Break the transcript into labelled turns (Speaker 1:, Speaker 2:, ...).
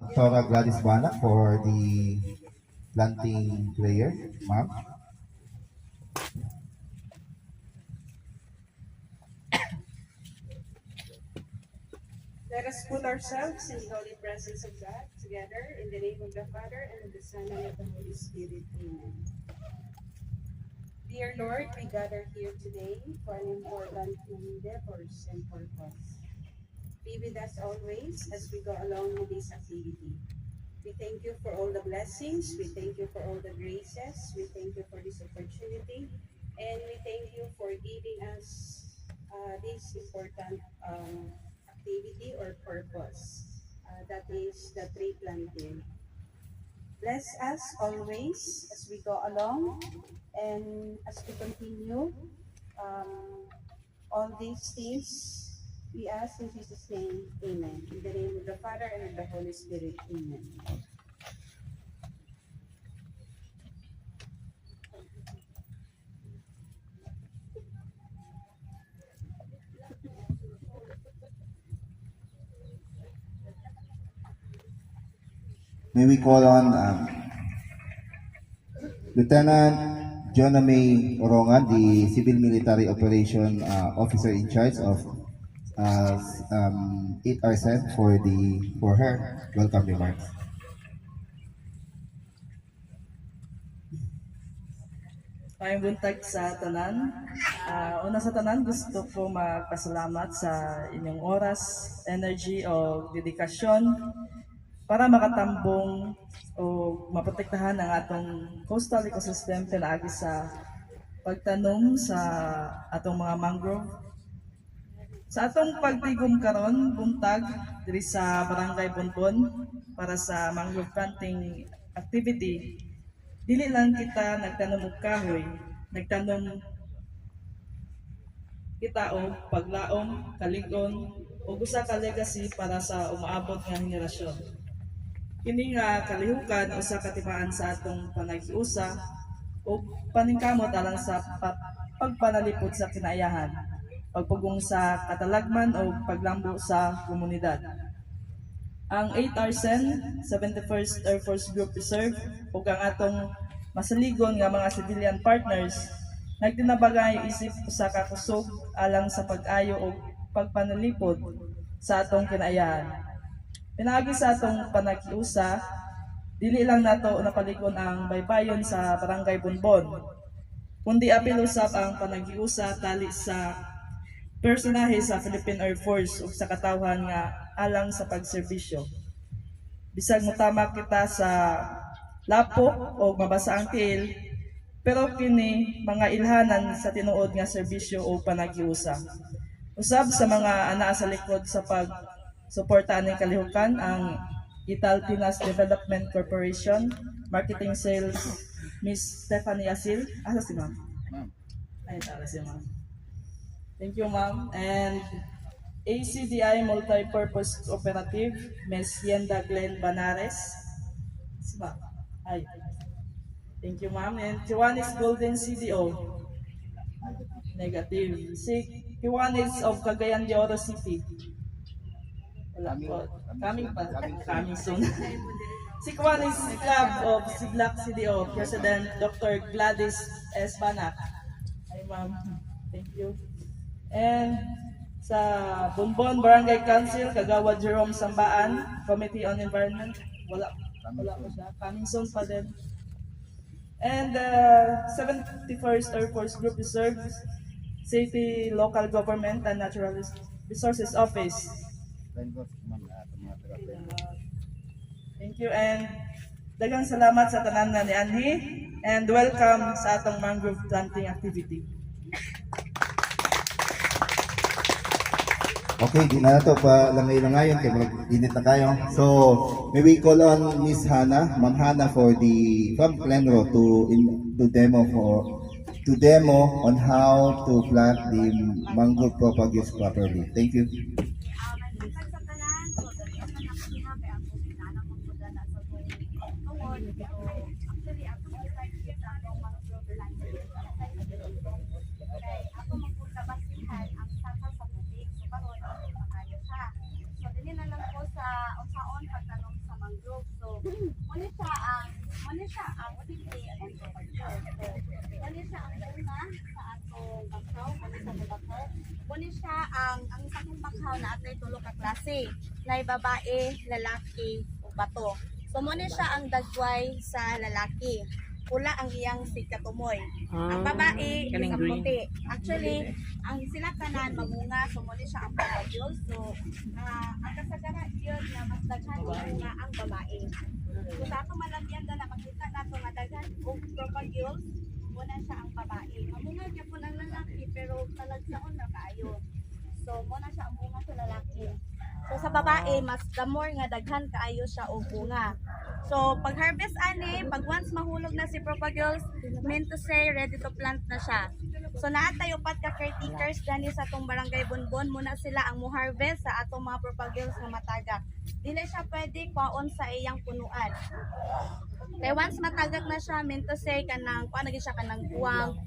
Speaker 1: Dr. Gladys Bana for the planting prayer. Ma'am.
Speaker 2: Let us put ourselves in the holy presence of God together in the name of the Father and of the Son and of the Holy Spirit. Amen. Dear Lord, we gather here today for an important endeavors and purpose. Be with us always as we go along with this activity. We thank you for all the blessings. We thank you for all the graces. We thank you for this opportunity. And we thank you for giving us this important activity or purpose. That is the tree planting. Bless us always as we go along and as we continue um, all these things. We ask in Jesus' name, Amen. In the name of the Father and of the Holy Spirit, Amen.
Speaker 1: May we call on Lieutenant Jonah May Orongan, the Civil Military Operation Officer in charge of 8RSEN for her welcome remarks.
Speaker 3: Maayong buntag sa tanan. Una sa tanan, gusto ko magpasalamat sa inyong oras, energy o dedikasyon para makatambong o maprotektahan ang atong coastal ecosystem pinaagi sa pagtanom sa atong mga mangrove. Sa atong pagtigom karon buntag diri sa Barangay Bonbon para sa mangrove planting activity, dili lang kita nagtanom og kahoy, nagtanom kita og paglaom, kalig-on ug usa ka legacy para sa umaabot nga henerasyon. Kini nga kalihukan usa ka timaan sa atong panaghiusa ug paningkamot alang sa pagpanalipod sa kinaayahan, pagpugong sa katalagman o paglambo sa komunidad. Ang 8RSEN, 71st Air Force Group Reserve ug ang atong masaligon nga mga civilian partners nagtinabagay isip usa ka kusog alang sa pag-ayo ug pagpanalipod sa atong kinaayahan. Pinaagi sa atong panaghiusa, dili lang nato napaligon ang baybayon sa Barangay Bonbon, kundi apil usab ang panaghiusa tali sa personahe sa Philippine Air Force ug sa katawhan nga alang sa pagserbisyo. Bisag motama kita sa lapok o mabasa ang tiil, pero kini mga ilhanan sa tinuod nga serbisyo o panaghiusa. Usab sa mga anaa sa likod sa pagsuporta ning kalihukan ang Ital Pinas Development Corporation, Marketing Sales, Miss Stephanie Asil. Asa si ma'am? Ay, tara si ma'am. Thank you, ma'am. And ACDI Multi-Purpose Cooperative, Ms. Yenda Glenn Banares. Si ma'am. Ay. Thank you, ma'am. And Kiwanis Golden CDO. Negative. Si Kiwanis of Cagayan de Oro City. Wala po. Coming soon. Si Kiwanis Club of Siglak CDO, President Dr. Gladys S. Banak. Hi, ma'am. Thank you. And sa Bonbon Barangay Council, Kagawad Jerome Sambaan, Committee on Environment, wala po siya. Coming soon pa din. And 71st Air Force Group Reserve, Safety, Local Government and Natural Resources Office. Thank you and daghang salamat sa tanan na ni Anhi and welcome sa atong mangrove planting activity.
Speaker 1: Okay, di na to pa langay-langayon kay mag-init na kayo. So, may we call on Miss Hannah, Ma'am Hannah from Plenro to demo on how to plant the mangrove propagules properly. Thank you.
Speaker 4: Maliban sa tanan, so dali ang nakiha kay ang pinanang magpuda na sa tungod. Actually, ako start sa akong mangrove planting. Kay ako magpunta basihan ang saka sa tubig. So karon ako makayo siya. So dili na lang po sa unsaon pagtanom sa mangrove. Muna siya ang pili and propagule. Muna siya ang una sa atong bakaw, muna sa bakaw. Muna siya ang sakong bakaw na atay tulo ka klase. Nay babae, lalaki, ug bato. So muna siya ang dagway sa lalaki. Pula ang iyang sigkatumoy. Ang babae is ang puti. Actually, ang sila tanan mamunga, so muna siya ang propagule. So, ang kasagara yun na mas daghan mamunga ang babae. So sa atong malabyan na makita nato nga daghan og propagules, muna siya ang babae. Mamunga gyapon ang lalaki pero talagsaon na kaayo. So muna siya ang bunga sa lalaki. So sa babae mas damor nga daghan kaayo siya og bunga. So pag harvest ani, pag once mahulog na si propagules, meant to say ready to plant na siya. So naatay upat ka caretakers dani sa atong barangay Bonbon, muna sila ang mo-harvest sa atong mga propagules nga matagak. Dili siya pwede kwaon sa iyang punuan. Kaya once matagak na siya, meant to say kanang kuan na siya kanang buwang,